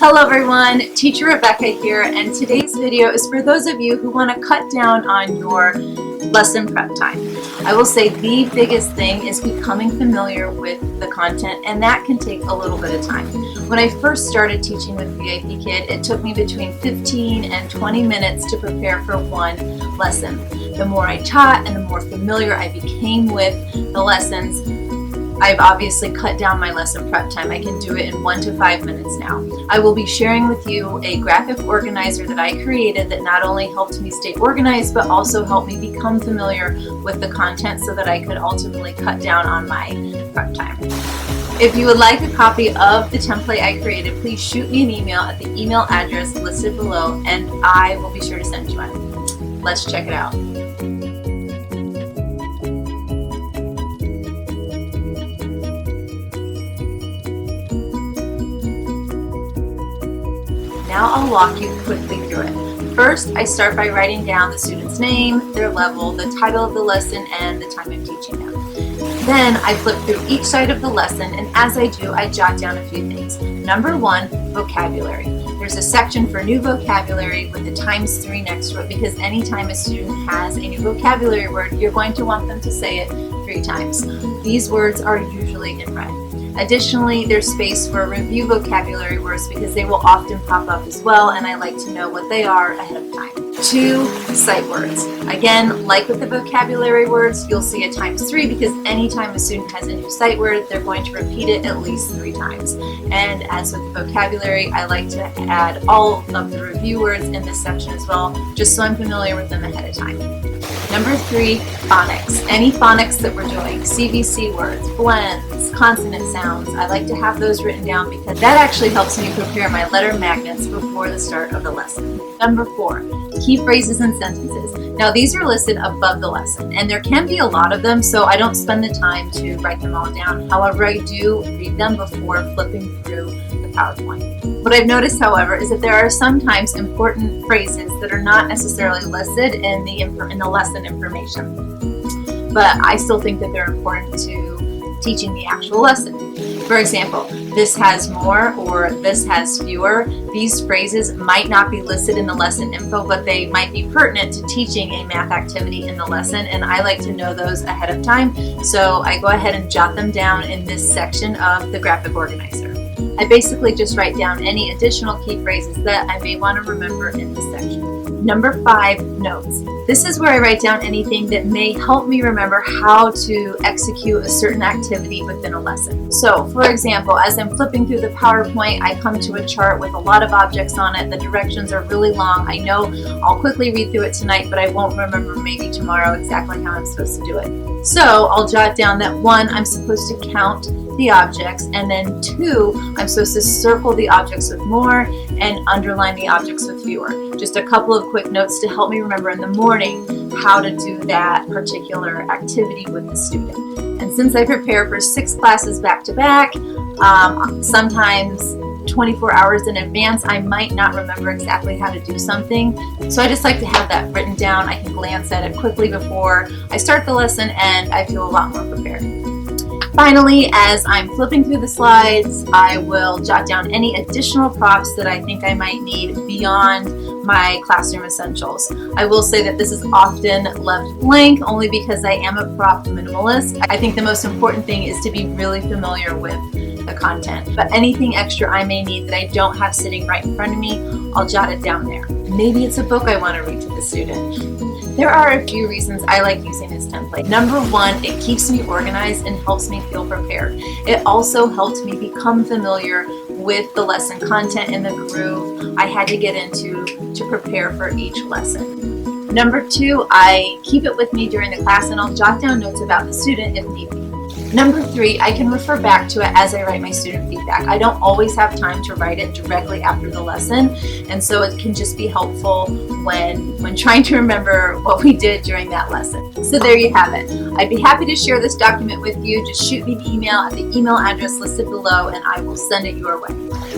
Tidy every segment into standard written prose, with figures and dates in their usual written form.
Hello everyone, Teacher Rebecca here, and today's video is for those of you who want to cut down on your lesson prep time. I will say the biggest thing is becoming familiar with the content, and that can take a little bit of time. When I first started teaching with VIPKID, it took me between 15 and 20 minutes to prepare for one lesson. The more I taught and the more familiar I became with the lessons, I've obviously cut down my lesson prep time. I can do it in 1 to 5 minutes now. I will be sharing with you a graphic organizer that I created that not only helped me stay organized, but also helped me become familiar with the content so that I could ultimately cut down on my prep time. If you would like a copy of the template I created, please shoot me an email at the email address listed below, and I will be sure to send you one. Let's check it out. Now I'll walk you quickly through it. First, I start by writing down the student's name, their level, the title of the lesson, and the time I'm teaching them. Then I flip through each side of the lesson, and as I do, I jot down a few things. Number 1, vocabulary. There's a section for new vocabulary with the ×3 next to it, because anytime a student has a new vocabulary word, you're going to want them to say it 3 times. These words are usually in red. Additionally, there's space for review vocabulary words because they will often pop up as well, and I like to know what they are ahead of time. 2, sight words. Again, like with the vocabulary words, you'll see a ×3 because anytime a student has a new sight word, they're going to repeat it at least 3 times. And as with the vocabulary, I like to add all of the review words in this section as well, just so I'm familiar with them ahead of time. Number 3, phonics. Any phonics that we're doing, CVC words, blends, consonant sounds, I like to have those written down because that actually helps me prepare my letter magnets before the start of the lesson. Number 4, key phrases and sentences. Now these are listed above the lesson, and there can be a lot of them, so I don't spend the time to write them all down. However, I do read them before flipping through the PowerPoint. What I've noticed, however, is that there are sometimes important phrases that are not necessarily listed in the lesson information, but I still think that they're important to teaching the actual lesson. For example, this has more or this has fewer. These phrases might not be listed in the lesson info, but they might be pertinent to teaching a math activity in the lesson, and I like to know those ahead of time, so I go ahead and jot them down in this section of the graphic organizer. I basically just write down any additional key phrases that I may want to remember in this section. Number 5, notes. This is where I write down anything that may help me remember how to execute a certain activity within a lesson. So, for example, as I'm flipping through the PowerPoint, I come to a chart with a lot of objects on it. The directions are really long. I know I'll quickly read through it tonight, but I won't remember maybe tomorrow exactly how I'm supposed to do it. So I'll jot down that 1, I'm supposed to count the objects, and then 2, I'm supposed to circle the objects with more and underline the objects with fewer. Just a couple of quick notes to help me remember in the morning how to do that particular activity with the student. And since I prepare for 6 classes back to back, sometimes 24 hours in advance, I might not remember exactly how to do something. So I just like to have that written down. I can glance at it quickly before I start the lesson, and I feel a lot more prepared. Finally, as I'm flipping through the slides, I will jot down any additional props that I think I might need beyond my classroom essentials. I will say that this is often left blank only because I am a prop minimalist. I think the most important thing is to be really familiar with the content, but anything extra I may need that I don't have sitting right in front of me, I'll jot it down there. Maybe it's a book I want to read to the student. There are a few reasons I like using this template. Number 1, it keeps me organized and helps me feel prepared. It also helps me become familiar with the lesson content and the groove I had to get into to prepare for each lesson. Number 2, I keep it with me during the class, and I'll jot down notes about the student if need be. Number 3, I can refer back to it as I write my student feedback. I don't always have time to write it directly after the lesson, and so it can just be helpful when trying to remember what we did during that lesson. So there you have it. I'd be happy to share this document with you. Just shoot me an email at the email address listed below, and I will send it your way.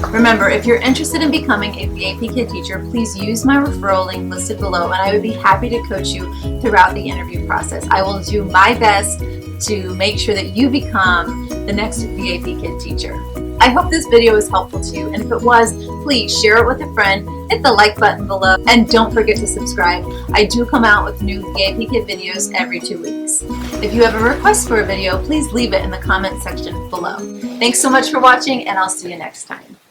Remember, if you're interested in becoming a VIPKID teacher, please use my referral link listed below, and I would be happy to coach you throughout the interview process. I will do my best to make sure that you become the next VIPKID teacher. I hope this video was helpful to you, and if it was, please share it with a friend, hit the like button below, and don't forget to subscribe. I do come out with new VIPKID videos every 2 weeks. If you have a request for a video, please leave it in the comment section below. Thanks so much for watching, and I'll see you next time.